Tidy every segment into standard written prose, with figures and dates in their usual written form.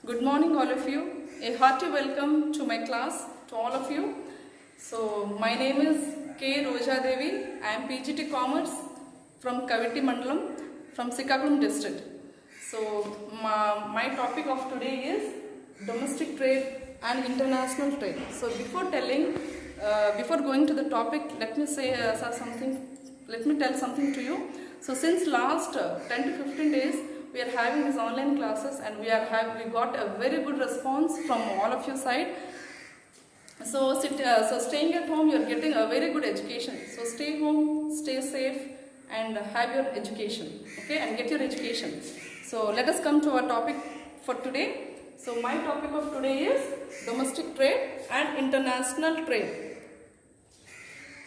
Good morning, all of you. A hearty welcome to my class, to all of you. So, my name is K. Roja Devi. I am PGT Commerce from Kaviti Mandalam, from Sikakulam district. So, my topic of today is domestic trade and international trade. So, before going to the topic, let me tell something to you. So, since last 10 to 15 days, we are having these online classes and we got a very good response from all of your side. So staying at home, you are getting a very good education. So stay home, stay safe, and have your education. Okay, and get your education. So let us come to our topic for today. So my topic of today is domestic trade and international trade.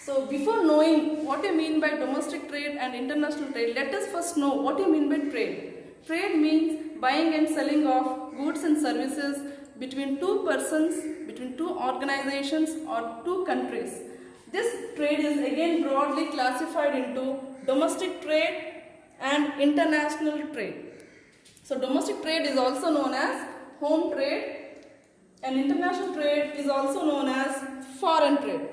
So before knowing what I mean by domestic trade and international trade, let us first know what you mean by trade. Trade means buying and selling of goods and services between two persons, between two organizations or two countries. This trade is again broadly classified into domestic trade and international trade. So domestic trade is also known as home trade and international trade is also known as foreign trade.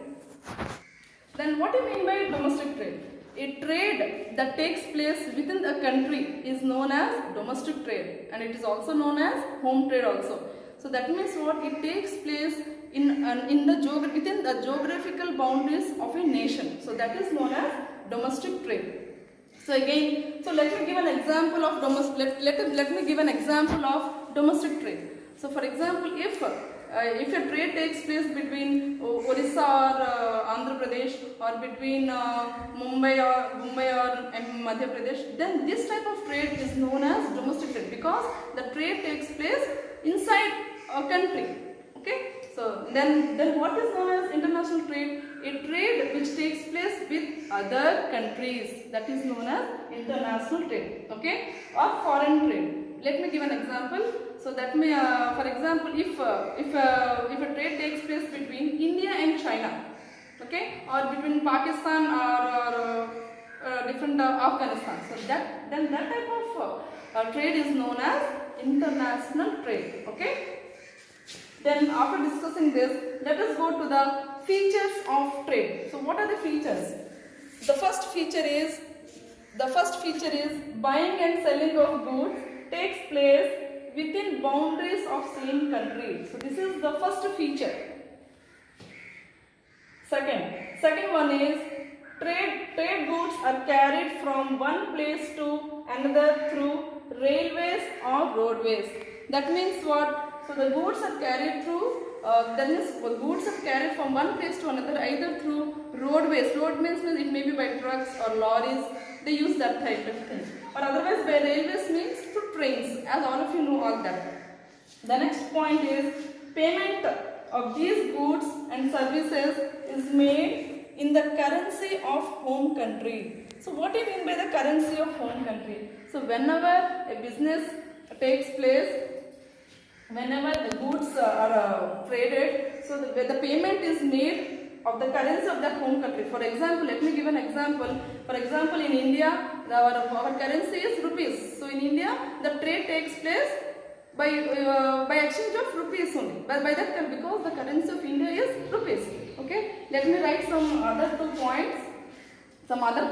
Then what do you mean by domestic trade? A trade that takes place within a country is known as domestic trade and it is also known as home trade also. So that means what? It takes place within the geographical boundaries of a nation. So that is known as domestic trade. So again, let me give an example of domestic trade. So for example, if a trade takes place between Orissa or Andhra Pradesh or between Mumbai or Madhya Pradesh, then this type of trade is known as domestic trade because the trade takes place inside a country. Okay, so then what is known as international trade? A trade which takes place with other countries, that is known as international trade. Okay, or foreign trade. Let me give an example. So that may, for example, if a trade takes place between India and China, okay, or between Pakistan or different Afghanistan, so that type of trade is known as international trade. Okay. Then after discussing this, let us go to the features of trade. So what are the features? The first feature is buying and selling of goods takes place within boundaries of same country. So this is the first feature. Second one is trade goods are carried from one place to another through railways or roadways. That means what? So the goods are carried goods are carried from one place to another either through roadways. Road means it may be by trucks or lorries. They use that type of thing. Or otherwise by railways means through trains, as all of you know all that. The next point is payment of these goods and services is made in the currency of home country. So what do you mean by the currency of home country? So whenever a business takes place, whenever the goods are traded, so the payment is made of the currency of that home country. For example, let me give an example. For example, in India, our currency is rupees. So in India, the trade takes place by exchange of rupees only. By that, because the currency of India is rupees. Okay. Let me write some other 2 points. Some other 2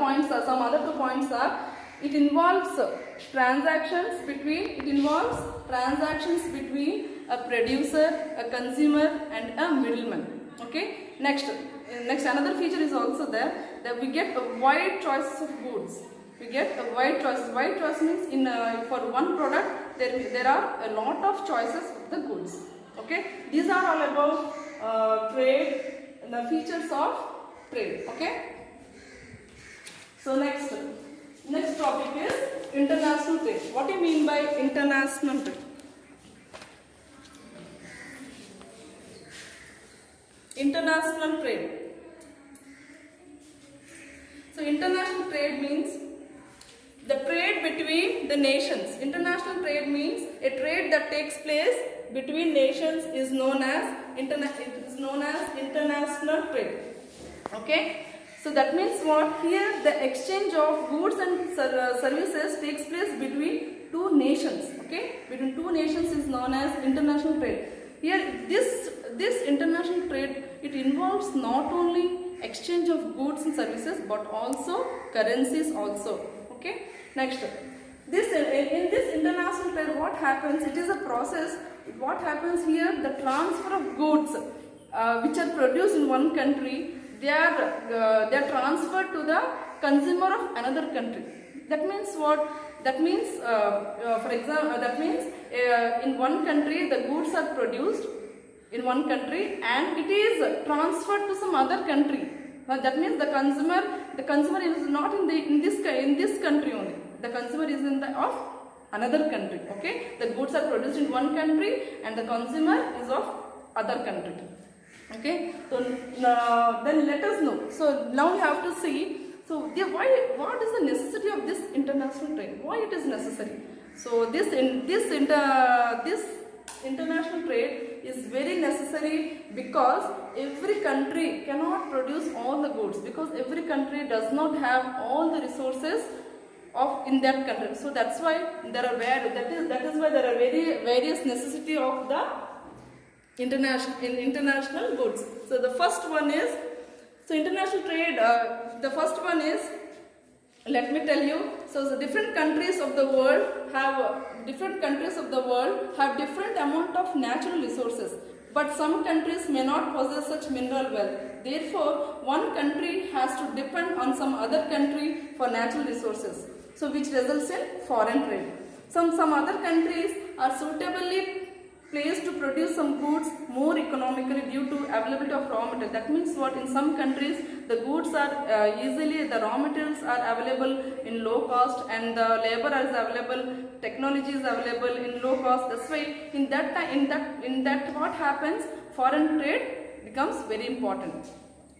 points are: it involves transactions between a producer, a consumer, and a middleman. Okay. Next another feature is also there, that we get a wide choice of goods. We get a wide choice. Wide choice means for one product there are a lot of choices of the goods. Okay. These are all about trade and the features of trade. Okay. So next topic is international trade. What do you mean by international trade? International trade. So international trade means the trade between the nations. International trade means a trade that takes place between nations is known as international trade. Okay. So that means what? Here the exchange of goods and services takes place between two nations. Okay, between two nations is known as international trade. Here, this international trade, it involves not only exchange of goods and services but also currencies also. Okay, next, this in this international trade, what happens? It is a process. What happens here? The transfer of goods which are produced in one country, they are transferred to the consumer of another country. That means what? That means, for example, that means in one country the goods are produced in one country and it is transferred to some other country. That means the consumer is not in this country only. The consumer is in the of another country. Okay, the goods are produced in one country and the consumer is of other country. Okay, so then let us know. So now we have to see. So what is the necessity of this international trade? Why it is necessary? So this international trade is very necessary because every country cannot produce all the goods, because every country does not have all the resources of in that country. So that's why there are that is why there are various necessity of the international goods. So the first one is, so international trade, the first one is, let me tell you, so the different countries of the world have different amount of natural resources, but some countries may not possess such mineral wealth. Therefore, one country has to depend on some other country for natural resources, so which results in foreign trade. Some other countries are suitably placed to produce some goods more economically due to availability of raw material. That means what? In some countries the goods are the raw materials are available in low cost and the labor is available, technology is available in low cost. That's why in that what happens? Foreign trade becomes very important.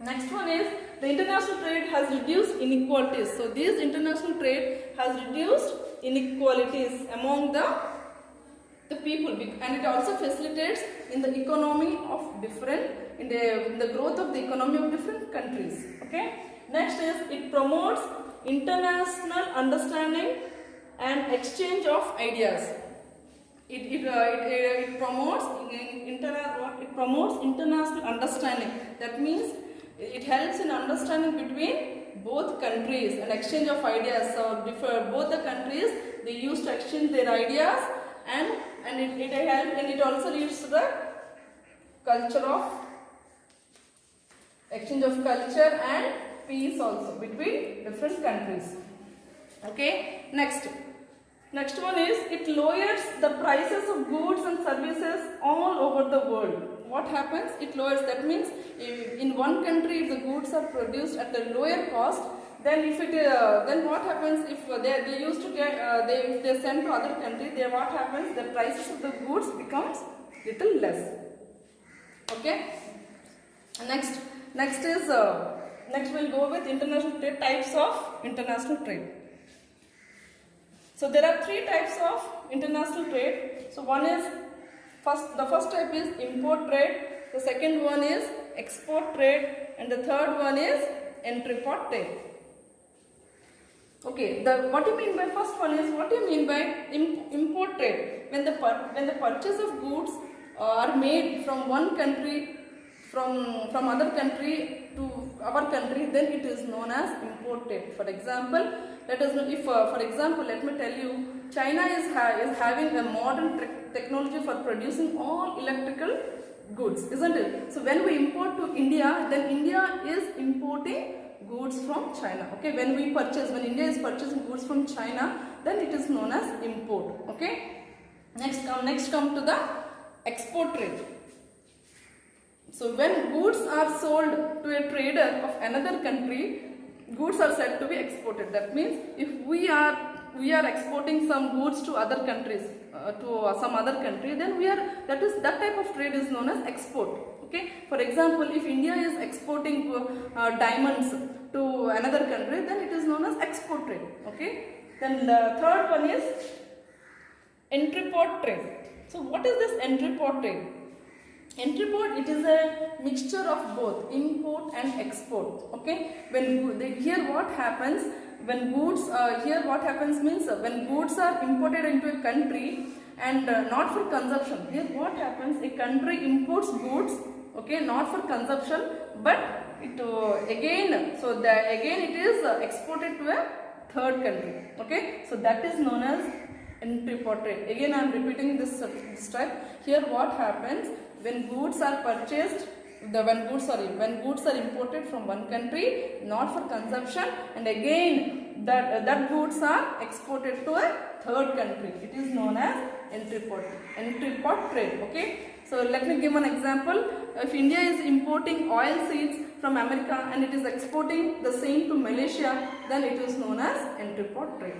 Next one is, the international trade has reduced inequalities. So this international trade has reduced inequalities among the people, and it also facilitates in the economy of different, in the growth of the economy of different countries. Okay. Next is, it promotes international understanding and exchange of ideas. It promotes international understanding. That means it helps in understanding between both countries and exchange of ideas. So both the countries, they used to exchange their ideas, and it helps, and it also leads to the culture of exchange of culture and peace also between different countries. Okay. Next one is, it lowers the prices of goods and services all over the world. What happens? It lowers. That means in one country if the goods are produced at a lower cost, then then what happens if they used to get if they send to other country, then what happens? The prices of the goods becomes little less. Okay. Next we'll go with international trade, types of international trade. So there are three types of international trade. So one is, the first type is import trade, the second one is export trade, and the third one is entrepot trade. Okay, what do you mean by first one is, what do you mean by import trade? When the purchase of goods are made from one country, from other country to our country, then it is known as import trade. For example, let us know if for example, let me tell you, China is having a modern technology for producing all electrical goods, isn't it? So when we import to India, then India is importing goods from China. Okay, when India is purchasing goods from China, then it is known as import. Okay. Next come to the export trade. So when goods are sold to a trader of another country, goods are said to be exported. That means if we are exporting some goods to other countries, to some other country, then that type of trade is known as export. Okay. For example, if India is exporting diamonds to another country, then it is known as export trade. Okay. Then the third one is entrepot trade. So what is this entrepot trade? Entry port, it is a mixture of both import and export. Okay, here what happens when goods here what happens means when goods are imported into a country and not for consumption. Here what happens, a country imports goods, okay, not for consumption, but it again it is exported to a third country. Okay, so that is known as entry port trade. Again I am repeating this type. Here what happens, when goods are purchased, when goods are imported from one country not for consumption, and again that goods are exported to a third country, it is known as entry port trade. Okay, so let me give an example. If India is importing oil seeds from America and it is exporting the same to Malaysia, then it is known as entry port trade.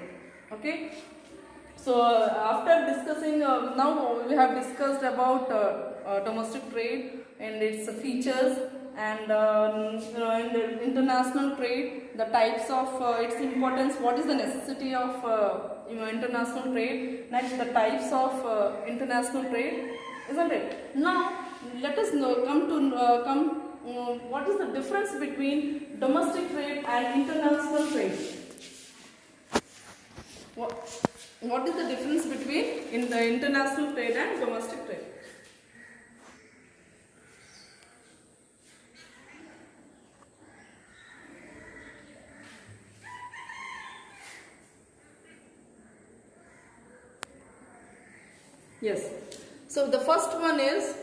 Okay, so after discussing now we have discussed about domestic trade and its features, and international trade, the types of its importance, what is the necessity of international trade, next the types of international trade, isn't it? Now let us what is the difference between domestic trade and international trade. What is the difference between the international trade and domestic trade? Yes. So the first one is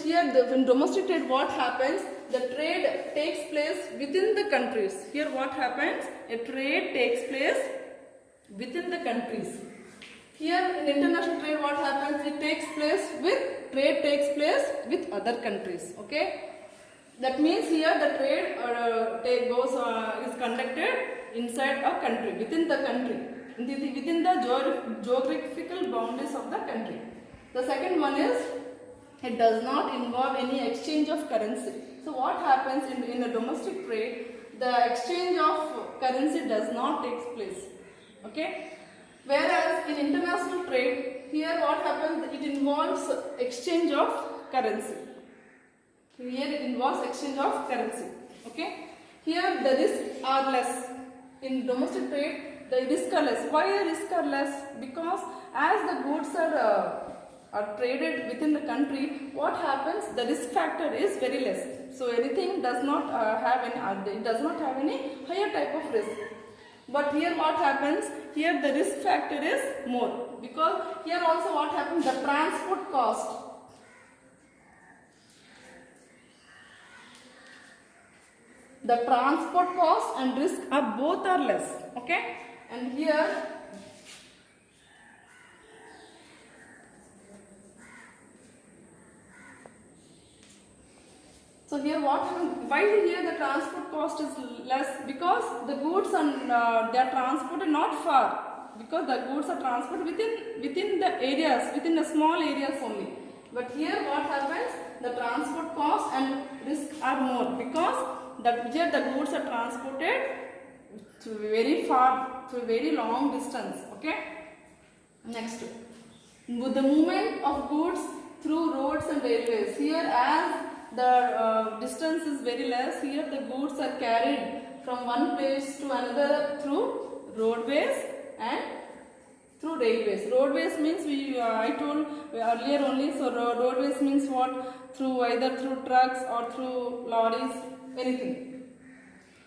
here in domestic trade what happens, the trade takes place within the countries. Here what happens, a trade takes place within the countries. Here in international trade what happens, trade takes place with other countries. Okay, that means here the trade is conducted inside a country, within the country, within the geographical boundaries of the country. The second one is, it does not involve any exchange of currency. So what happens in a domestic trade, the exchange of currency does not take place. Okay, whereas in international trade, here what happens, it involves exchange of currency. Here it involves exchange of currency. Okay, here the risks are less. In domestic trade, the risks are less. Why the risks are less? Because as the goods are traded within the country, what happens? The risk factor is very less. So anything does not have any higher type of risk. But here what happens? Here the risk factor is more, because here also what happens? The transport cost. The transport cost and risk are both are less. Okay, and here so here what happens? Why here the transport cost is less? Because the goods are they are transported not far, because the goods are transported within the areas, within the small areas only. But here what happens? The transport cost and risk are more, because here the goods are transported to very far, to a very long distance. Okay. Next, with the movement of goods through roads and railways. Here, as the distance is very less, here the goods are carried from one place to another through roadways and through railways. Roadways means I told earlier only. So roadways means what? Through either through trucks or through lorries, anything.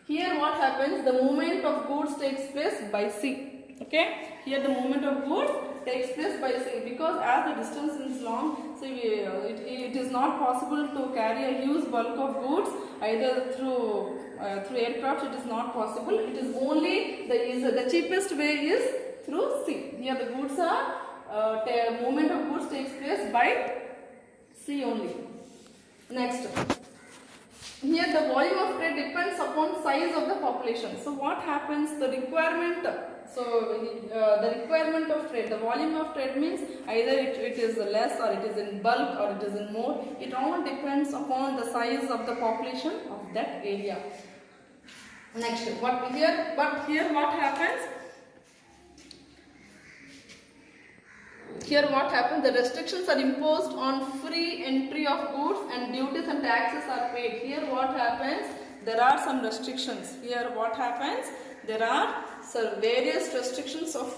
Here what happens? The movement of goods takes place by sea. Okay. Here the movement of goods takes place by sea, because as the distance is long, so it is not possible to carry a huge bulk of goods either through aircraft. It is not possible. It is only the cheapest way is through sea. Here the goods are movement of goods takes place by sea only. Next, here the volume of trade depends upon size of the population. So what happens? The requirement. The requirement of trade, the volume of trade means either it is less or it is in bulk or it is in more. It all depends upon the size of the population of that area. Next, here what happens? here what happens, the restrictions are imposed on free entry of goods and duties and taxes are paid. Here what happens, there are some restrictions. Here what happens, there are some various restrictions of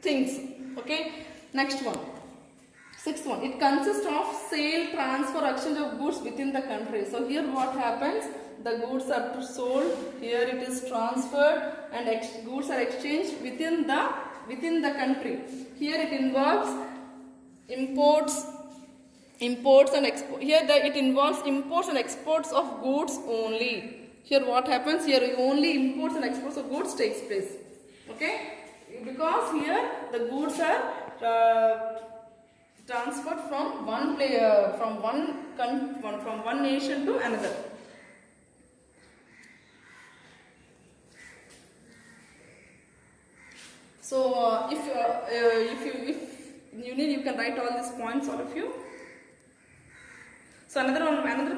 things. Okay, next one, sixth one, it consists of sale, transfer, exchange of goods within the country. So here what happens, the goods are sold, here it is transferred and goods are exchanged within the country. Here it involves imports and exports. Here it involves imports and exports of goods only. Here what happens, here only imports and exports of goods takes place. Okay, because here the goods are transferred from one nation to another. So if you need, you can write all these points, all of you. So another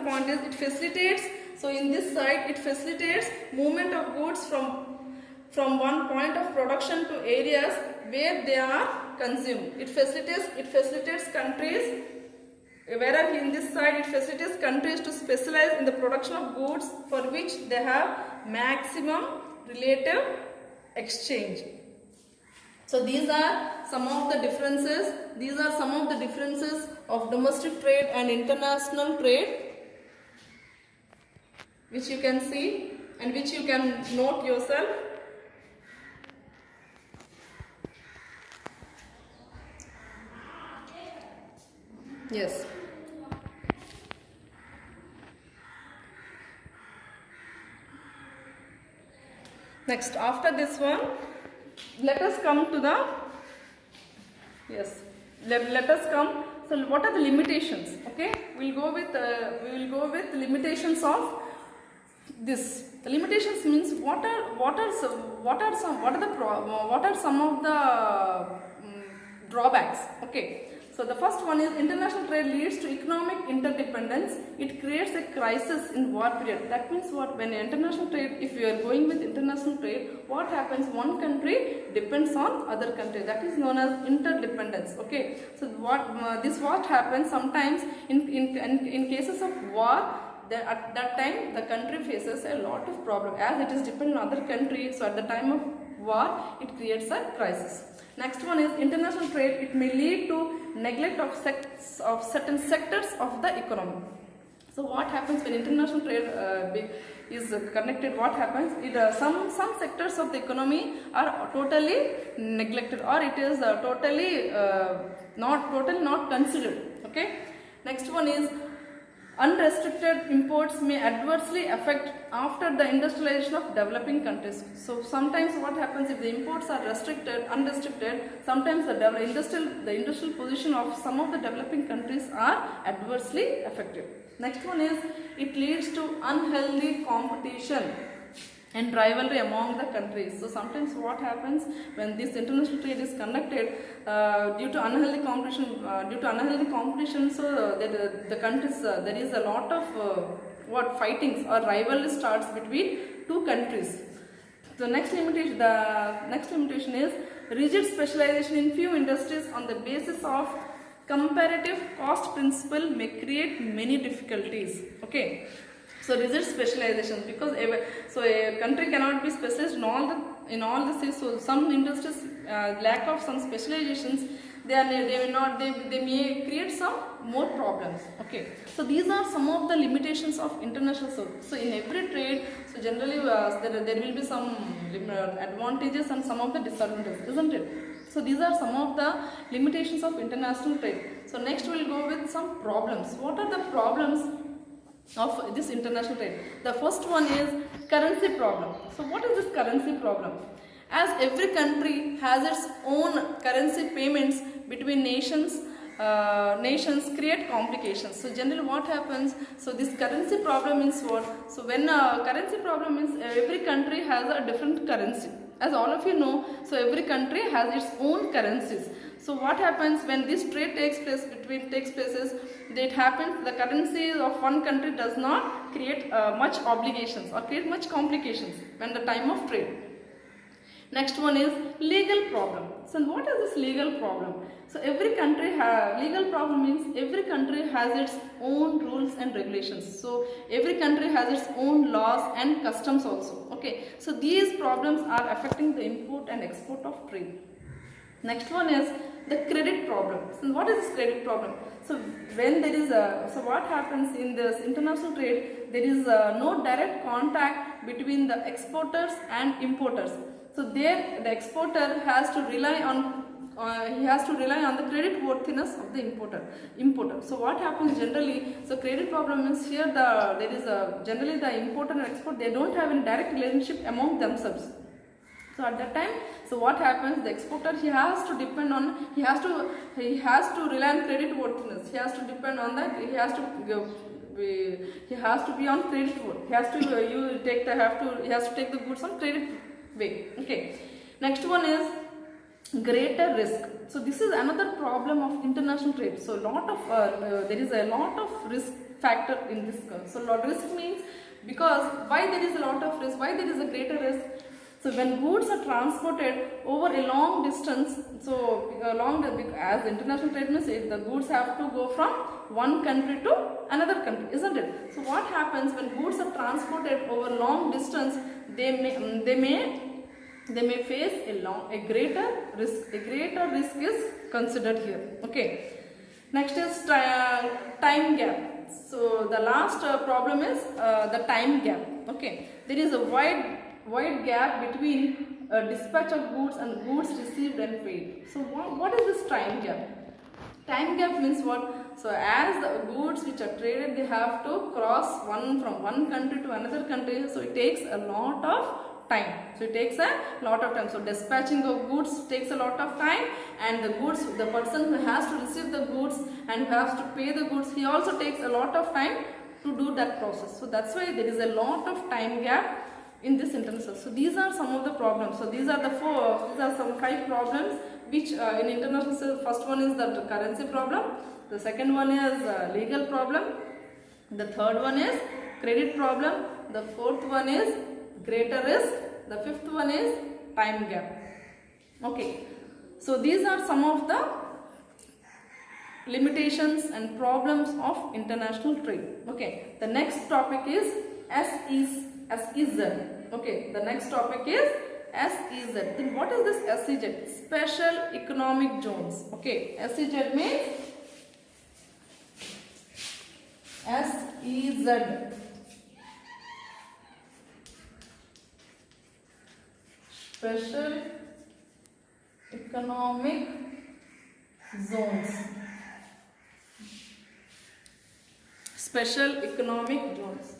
point is it facilitates. So in this side, it facilitates movement of goods from one point of production to areas where they are consumed. It facilitates countries. Whereas in this side, it facilitates countries to specialize in the production of goods for which they have maximum relative exchange. So these are some of the differences. These are some of the differences of domestic trade and international trade, which you can see and which you can note yourself. Yes. Next, after this one, let us come to the, yes, let us come. So what are the limitations? Okay, we will go with limitations of this. The limitations means what are some of the drawbacks. Okay, so the first one is international trade leads to economic interdependence. It creates a crisis in war period. That means what, when international trade, if you are going with international trade, what happens, one country depends on other country. That is known as interdependence. Okay, so what happens sometimes in cases of war. At that time, the country faces a lot of problem as it is dependent on other countries. So at the time of war, it creates a crisis. Next one is international trade. It may lead to neglect of certain sectors of the economy. So what happens when international trade is connected? What happens? Some sectors of the economy are totally neglected, or it is totally not considered. Okay. Next one is unrestricted imports may adversely affect after the industrialization of developing countries. So sometimes what happens, if the imports are unrestricted, sometimes the industrial position of some of the developing countries are adversely affected. Next one is it leads to unhealthy competition and rivalry among the countries. So sometimes what happens when this international trade is conducted due to unhealthy competition, so that the countries there is a lot of fightings or rivalry starts between two countries. The next limitation is rigid specialization in few industries on the basis of comparative cost principle may create many difficulties. Okay. So rigid specialization, because a country cannot be specialized in all the things. So some industries lack of some specializations, they may create some more problems. Okay, so these are some of the limitations of international. So in every trade, so generally there will be some advantages and some of the disadvantages, isn't it? So these are some of the limitations of international trade. So next we will go with some problems. What are the problems of this international trade? The first one is currency problem. So what is this currency problem? As every country has its own currency, payments between nations create complications. So generally what happens, so this currency problem means what? So when currency problem means every country has a different currency. As all of you know, so every country has its own currencies. So what happens when this trade takes place, it happens the currency of one country does not create much obligations or create much complications when the time of trade. Next one is legal problem. So what is this legal problem? So every country legal problem means every country has its own rules and regulations. So every country has its own laws and customs also. Okay. So these problems are affecting the import and export of trade. Next one is the credit problem. So what is this credit problem? So when there is what happens in this international trade, there is no direct contact between the exporters and importers. So there the exporter has to rely on the credit worthiness of the importer. So what happens generally? So credit problem is here generally the importer and export, they don't have any direct relationship among themselves. So at that time, so what happens? The exporter, he has to depend on, he has to rely on credit worthiness. He has to depend on that. He has to be on credit worth. He has to take the goods on credit way. Okay. Next one is greater risk. So this is another problem of international trade. So there is a lot of risk factor in this. So risk means, because why there is a lot of risk? Why there is a greater risk? So when goods are transported over a long distance, as international trade means, the goods have to go from one country to another country, isn't it? So what happens when goods are transported over long distance? They may face a greater risk. A greater risk is considered here. Okay. Next is time gap. So the last problem is the time gap. Okay. There is a wide gap between dispatch of goods and goods received and paid. So what is this time gap? Time gap means what? So as the goods which are traded, they have to cross from one country to another country. So it takes a lot of time. So dispatching of goods takes a lot of time, and the person who has to receive the goods and who has to pay the goods, he also takes a lot of time to do that process. So that's why there is a lot of time gap in this international. So these are some of the problems. So these are some 5 problems which in international sales. First one is the currency problem. The second one is legal problem. The third one is credit problem. The fourth one is greater risk. The fifth one is time gap. Okay. So these are some of the limitations and problems of international trade. Okay. The next topic is SEZ. Okay, the next topic is SEZ. Then what is this SEZ? Special Economic Zones. Okay, SEZ means SEZ. Special Economic Zones. Special Economic Zones.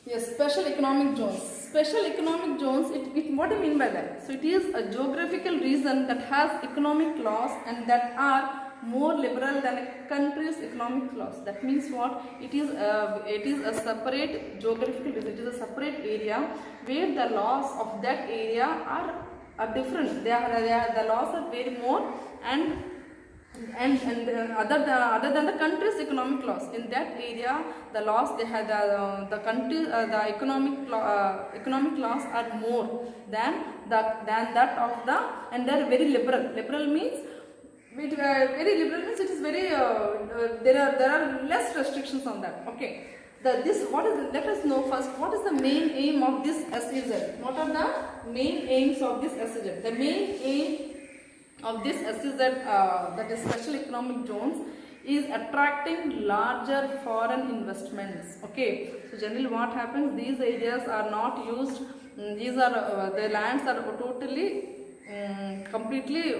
Yes, special economic zones. Special economic zones, what do you mean by that? So it is a geographical region that has economic laws and that are more liberal than a country's economic laws. That means what? It is a separate geographical region. It is a separate area where the laws of that area are different. The laws are very more and other than the country's economic laws. In that area, the laws they have the economic laws are more than that of the, and they are very liberal. Liberal means very liberal means it is very there are less restrictions on that. Okay. Let us know first what is the main aim of this SEZ. What are the main aims of this SEZ? The main aim of this SEZ, that is Special Economic Zones, is attracting larger foreign investments. Okay, so generally what happens, these areas are not used, the lands are totally completely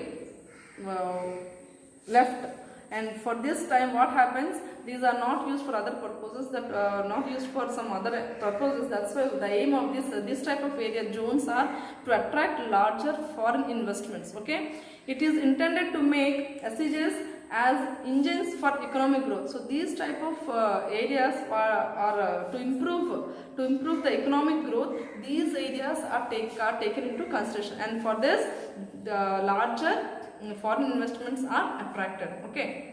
left, and for this time what happens, these are not used for other purposes, not used for some other purposes. That's why the aim of this type of area zones are to attract larger foreign investments. Okay, it is intended to make SEZs as engines for economic growth. So these type of areas are to improve the economic growth. These areas are taken into consideration, and for this the larger foreign investments are attracted. Okay.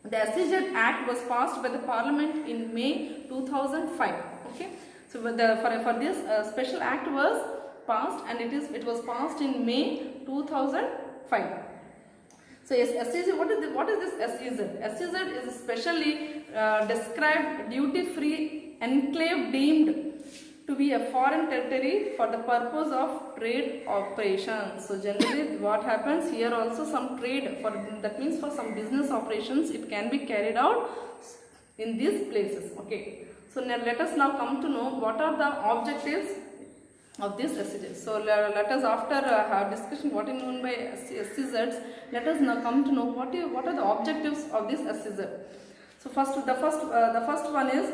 The SEZ Act was passed by the Parliament in May 2005. Okay, so for this special act was passed, and it was passed in May 2005. So yes, SEZ, what is this SEZ? SEZ is a specially described duty-free enclave deemed to be a foreign territory for the purpose of trade operations. So generally what happens here, also some trade, that means for some business operations it can be carried out in these places. Okay, so now let us now come to know what are the objectives of this SEZ. So let us, after have discussion what is known by SEZs, let us now come to know what are the objectives of this SEZ. So the first one is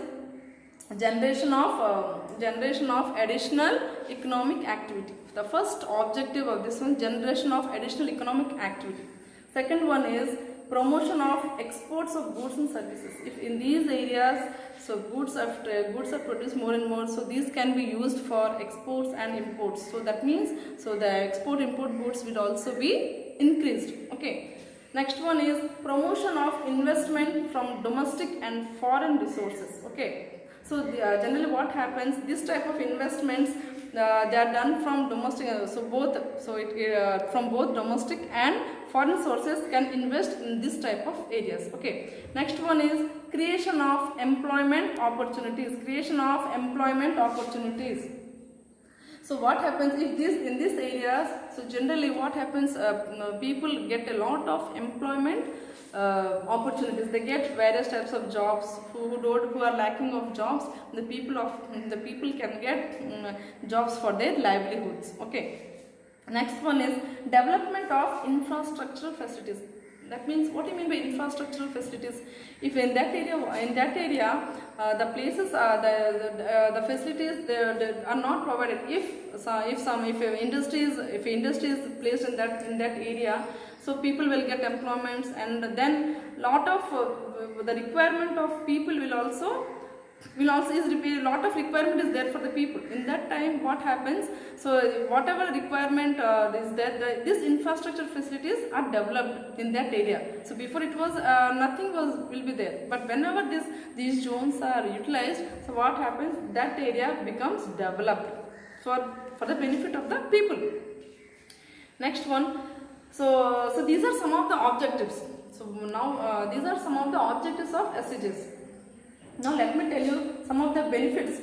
generation of additional economic activity. The first objective of this one, generation of additional economic activity. Second one is promotion of exports of goods and services. If in these areas, so goods are produced more and more, so these can be used for exports and imports. So that means, so the export import goods will also be increased. Okay. Next one is promotion of investment from domestic and foreign resources. Okay. So generally what happens, this type of investments they are done from domestic, from both domestic and foreign sources can invest in this type of areas. Okay. Next one is creation of employment opportunities. So what happens if in these areas, so generally what happens, people get a lot of employment opportunities. They get various types of jobs. Who are lacking of jobs, the people can get jobs for their livelihoods. Okay. Next one is development of infrastructural facilities. That means, what do you mean by infrastructural facilities? If in that area, the places are the facilities they are not provided. If industry is placed in that area, so people will get employments, and then lot of the requirement of people will also is lot of requirement is there for the people. In that time, what happens? So whatever requirement is there, these infrastructure facilities are developed in that area. So before it was nothing will be there, but whenever these zones are utilized, so what happens? That area becomes developed for the benefit of the people. Next one. So these are some of the objectives. So now these are some of the objectives of SEZs. Now let me tell you some of the benefits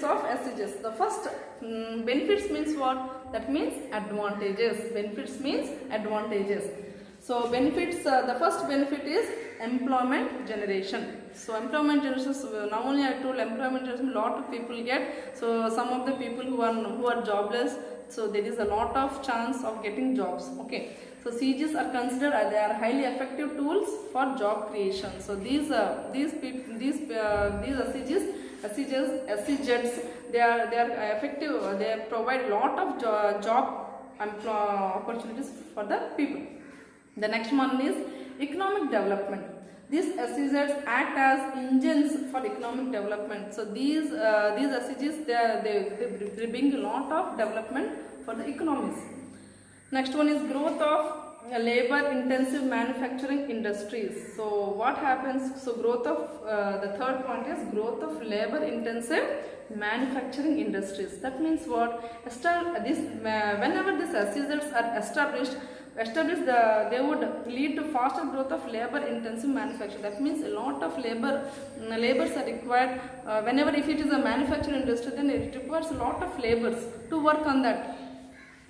of SEZs. The first benefits means what? That means advantages. Benefits means advantages. So benefits, the first benefit is employment generation. So employment generation, not only I told employment generation, lot of people get. So some of the people who are jobless, so there is a lot of chance of getting jobs. Okay. So CGs are considered they are highly effective tools for job creation. So these SEZs, they are effective. They provide a lot of job opportunities for the people. The next one is economic development. These SEZs act as engines for economic development. So these SEZs they bring a lot of development for the economies. Next one is growth of labor-intensive manufacturing industries. So what happens? So growth of the third point is growth of labor-intensive manufacturing industries. That means what? Whenever these SEZs are established, they would lead to faster growth of labor-intensive manufacturing. That means a lot of labors are required. Whenever if it is a manufacturing industry, then it requires a lot of labors to work on that.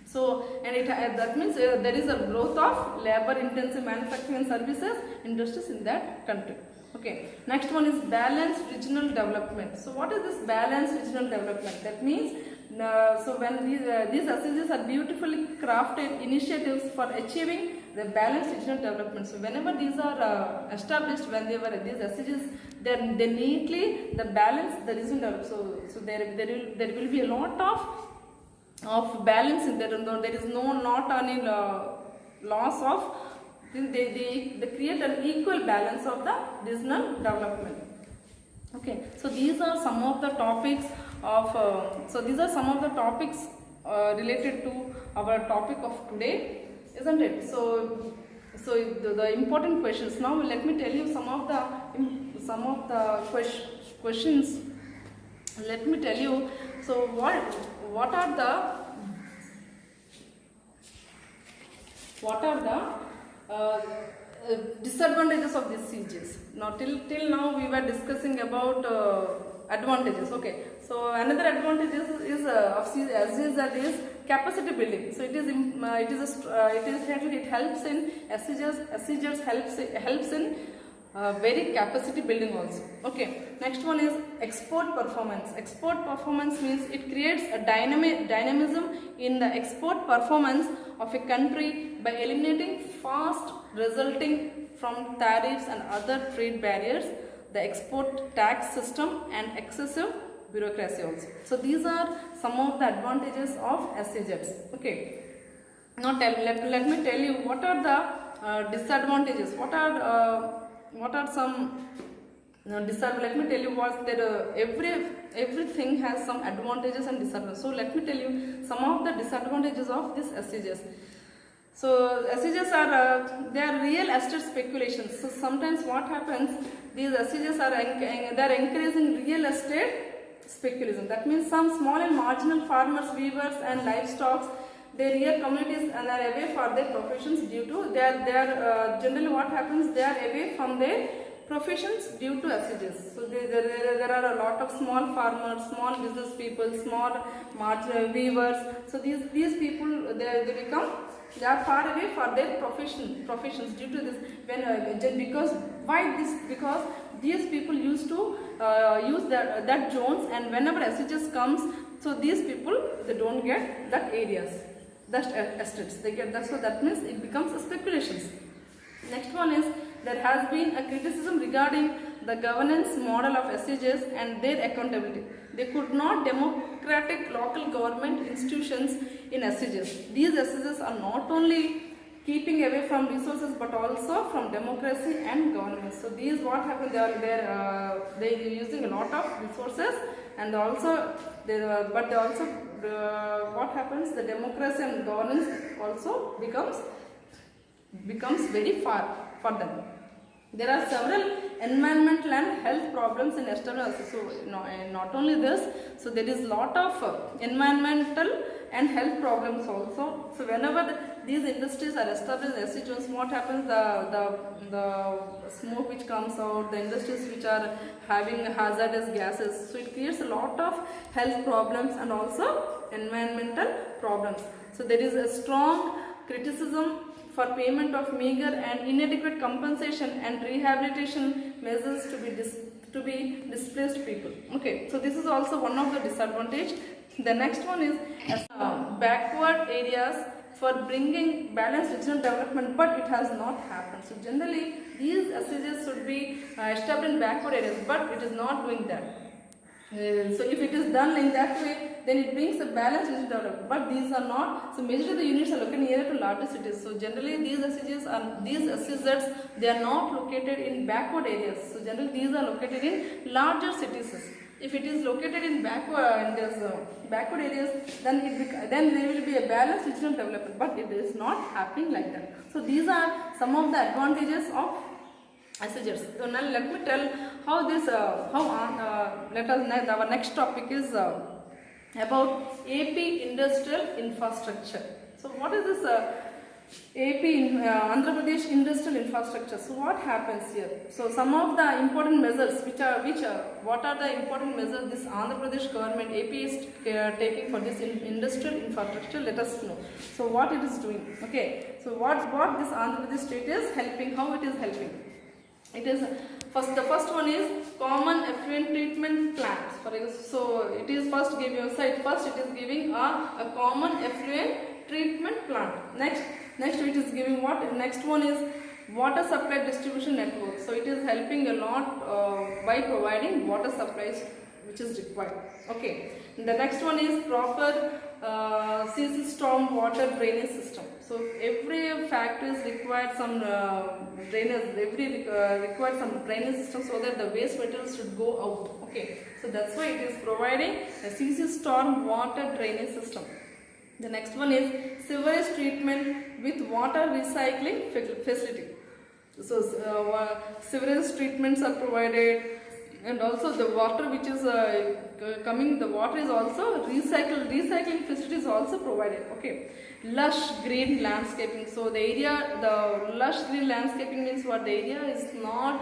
So, and that means there is a growth of labor-intensive manufacturing and services industries in that country. Okay. Next one is balanced regional development. So, what is this balanced regional development? That means, so when these SEZs are beautifully crafted initiatives for achieving the balanced regional development. So, whenever these are established, these SEZs, they neatly balance the regional development. So there will be a lot of balance in there. There is not any loss of. They create an equal balance of the regional development. Okay, so these are some of the topics related to our topic of today, isn't it? So So the important questions. Now let me tell you some of the questions. Let me tell you. So what are the disadvantages of these SEZs? Now till now we were discussing about advantages. Okay, so another advantage is of SEZ is capacity building. So it helps in SEZs helps in very capacity building also. Okay, next one is export performance. Export performance means it creates a dynamism in the export performance of a country by eliminating fast resulting from tariffs and other trade barriers, the export tax system and excessive bureaucracy also. So these are some of the advantages of SEZs. Okay, now let me tell you what are the disadvantages. What are some disadvantages? Let me tell you what that everything has some advantages and disadvantages. So let me tell you some of the disadvantages of this SEZs. So SEZs are they are real estate speculations. So sometimes what happens, these SEZs are encouraging real estate speculation. That means some small and marginal farmers, weavers and livestock, they rear communities and are away for their professions due to they are generally what happens, they are away from their professions due to SEZs. So there are a lot of small farmers, small business people, small marginal weavers. So these people they are far away for their professions due to this. Because these people used to use that zones, and whenever SEZs comes, so these people they don't get that areas, that estates they get that. So that means it becomes speculations. Next one is there has been a criticism regarding the governance model of SEZs and their accountability. They could not democratic local government institutions in SEZs. These SEZs are not only keeping away from resources but also from democracy and governance. So these what happens, they are using a lot of resources, and also what happens, the democracy and governance also becomes very far for them. There are several environmental and health problems in established. So not only this, so there is lot of environmental and health problems also. So whenever these industries are established in SEZs, what happens, the smoke which comes out, the industries which are having hazardous gases, so it creates a lot of health problems and also environmental problems. So there is a strong criticism for payment of meager and inadequate compensation and rehabilitation measures to be displaced people. Okay, so this is also one of the disadvantage. The next one is backward areas for bringing balanced regional development, but it has not happened. So generally these SEZs should be established in backward areas, but it is not doing that. So if it is done in that way, then it brings a balanced regional development, but these are not. So majorly the units are located nearer to larger cities. So generally these SEZs they are not located in backward areas. So generally these are located in larger cities. If it is located in backward areas, then there will be a balanced regional development, but it is not happening like that. So these are some of the advantages of SEZs. So now let me tell how this our next topic is about AP industrial infrastructure. So what is this AP Andhra Pradesh industrial infrastructure? So what happens here? So some of the important measures what are the important measures this Andhra Pradesh government AP is taking for this industrial infrastructure? Let us know. So what it is doing? Okay. So what this Andhra Pradesh state is helping? How it is helping? It is the first one is common effluent treatment plants. So it is first giving a common effluent treatment plant. Next it is giving what? Next one is water supply distribution network. So it is helping a lot by providing water supplies which is required. Okay. The next one is proper CC storm water drainage system. So every factories require some require some drainage system so that the waste materials should go out. Okay. So that's why it is providing a CC storm water drainage system. The next one is sewage treatment with water recycling facility. So sewage treatments are provided, and also the water which is coming, the water is also recycled. Recycling facilities also provided. Okay, lush green landscaping. So the area, the lush green landscaping means what? The area is not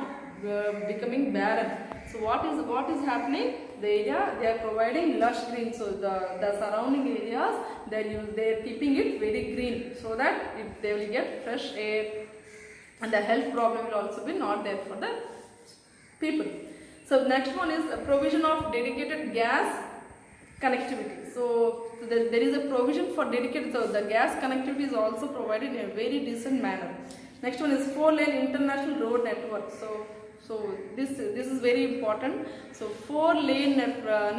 becoming barren. So what is happening? The area, they are providing lush green. So the surrounding areas, they are keeping it very green, so that they will get fresh air, and the health problem will also be not there for the people. So next one is a provision of dedicated gas connectivity. So there is a provision for dedicated, so the gas connectivity is also provided in a very decent manner. Next one is 4-lane international road network. So this is very important. So 4-lane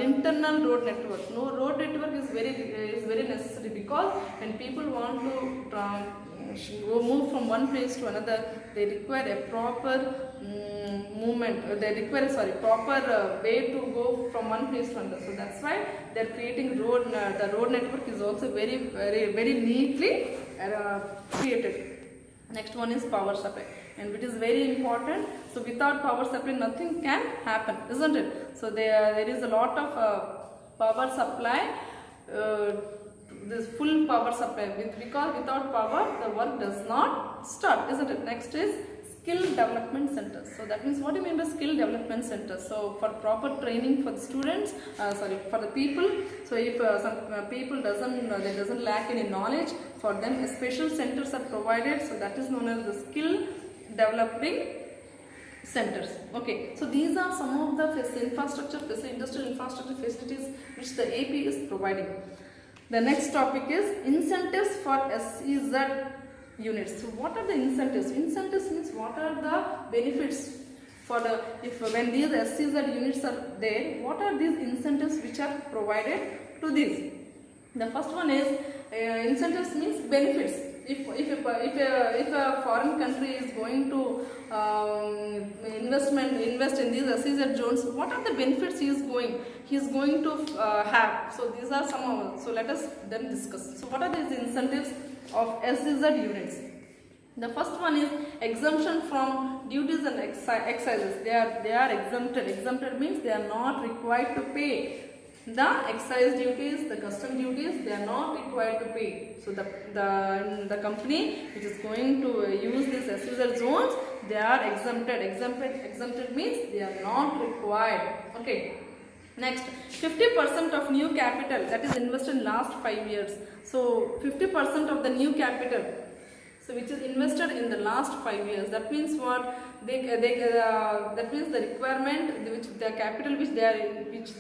internal road network. No, road network is very necessary, because when people want to move from one place to another, they require a proper movement. They require proper way to go from one place to another. So that's why they are creating road. The road network is also very neatly created. Next one is power supply, and it is very important. So without power supply, nothing can happen, isn't it? So there is a lot of power supply, this full power supply, because without power the work does not start, isn't it? Next is skill development centers. So that means, what do you mean by skill development centers? So for proper training for the students, for the people. So if some people doesn't lack any knowledge, for them special centers are provided. So that is known as the skill developing centers. Okay, so these are some of the industrial infrastructure facilities which the AP is providing. The next topic is incentives for SEZ units. So what are the incentives? Incentives means what are the benefits for the, when these SEZ units are there, what are these incentives which are provided to these? The first one is incentives means benefits. If a foreign country is going to invest in these SEZ zones, what are the benefits he is going to have? So these are some of them. So let us then discuss. So what are these incentives of SEZ units? The first one is exemption from duties and excises. They are exempted. Exempted means they are not required to pay the excise duties, the custom duties. They are not required to pay. So the company which is going to use these SEZ zones, they are exempted. Exempted means they are not required. Okay. Next, 50% of new capital that is invested in last 5 years. So 50% of the new capital, so which is invested in the last 5 years. That means what? That means the requirement, the capital which they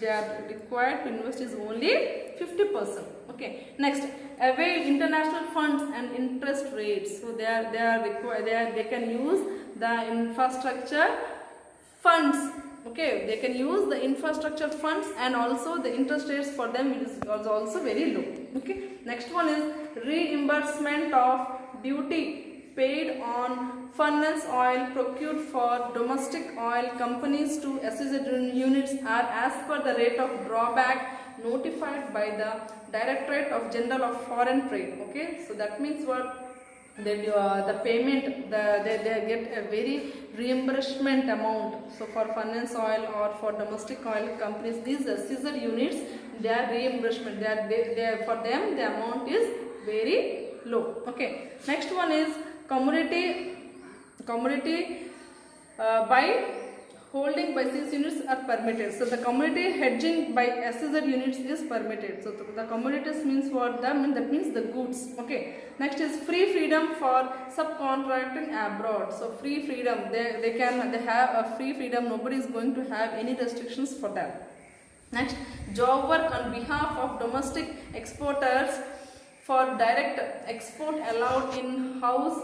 are required to invest is only 50%. Okay. Next, avail international funds and interest rates. So they can use the infrastructure funds. Okay, they can use the infrastructure funds, and also the interest rates for them is also very low. Okay. Next one is reimbursement of duty paid on furnace oil procured for domestic oil companies to SEZ units are as per the rate of drawback notified by the Directorate of General of Foreign Trade. Okay, so that means what? The payment, they get a very reimbursement amount. So for furnace oil or for domestic oil companies, these SEZ units, their reimbursement, for them the amount is very low. Okay. Next one is commodity by holding by these units are permitted. So the commodity hedging by SEZ units is permitted. So the commodities means what? That means the goods. Okay. Next is free freedom for subcontracting abroad. So free freedom, they have a free freedom. Nobody is going to have any restrictions for that. Next, job work on behalf of domestic exporters for direct export allowed in house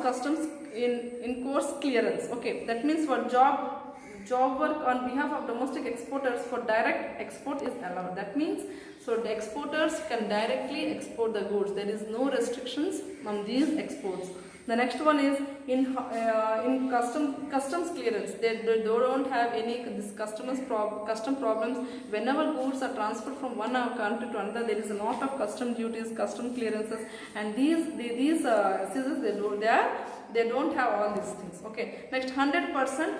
customs in course clearance. Okay, that means for job work on behalf of domestic exporters for direct export is allowed. That means so the exporters can directly export the goods. There is no restrictions on these exports. The next one is in customs clearance. They don't have any this custom problems. Whenever goods are transferred from one country to another, there is a lot of custom duties, custom clearances, and these scissors, they don't have all these things. Okay, next 100%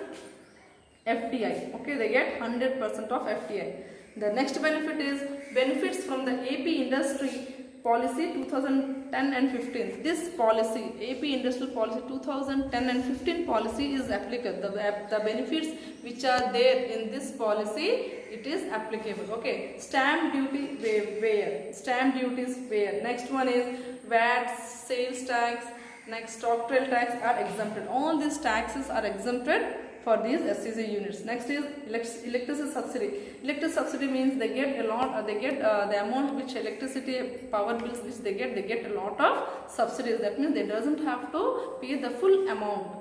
FDI. Okay, they get 100% of FDI. The next benefit is benefits from the AP industry policy 2010 and 15. This policy, AP industrial policy 2010 and 15 policy is applicable. The benefits which are there in this policy, it is applicable. Okay, stamp duty waiver. Stamp duties waiver. Next one is VAT, sales tax, next stock trail tax are exempted. All these taxes are exempted for these SEZ units. Next is electricity subsidy. Electricity subsidy means they get a lot, they get the amount which electricity power bills which they get a lot of subsidies. That means they doesn't have to pay the full amount.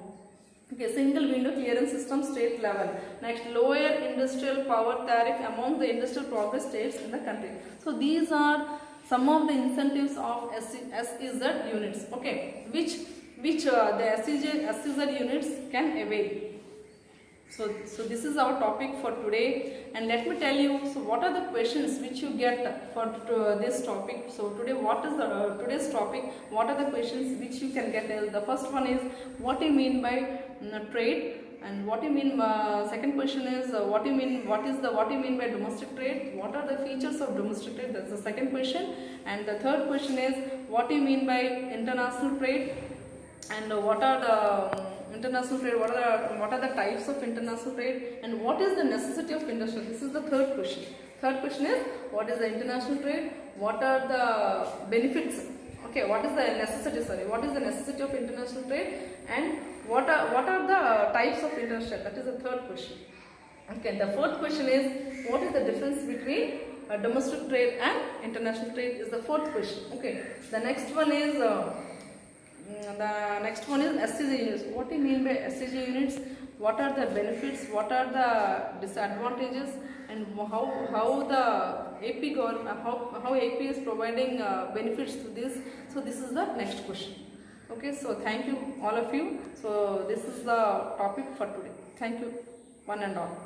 Okay, single window clearance system state level. Next, lower industrial power tariff among the industrial progress states in the country. So these are some of the incentives of SEZ units. Okay, which the SEZ units can avail. So this is our topic for today, and let me tell you, so what are the questions which you get for this topic. So today, what is the today's topic, what are the questions which you can get? The first one is, what do you mean by trade, and what do you mean, second question is, what do you mean by domestic trade, what are the features of domestic trade? That's the second question. And the third question is, what do you mean by international trade, and what are the international trade, what are the types of international trade, and what is the necessity of international? This is the third question. Third question is, what is the international trade, what are the benefits, okay, what is the necessity, what is the necessity of international trade, and what are the types of international trade? That is the third question. Okay, the fourth question is, what is the difference between domestic trade and international trade is the fourth question. Okay, the next one is SEZ units. What do you mean by SEZ units? What are the benefits? What are the disadvantages? And how the AP government, how AP is providing benefits to this? So this is the next question. Okay, so thank you all of you. So this is the topic for today. Thank you one and all.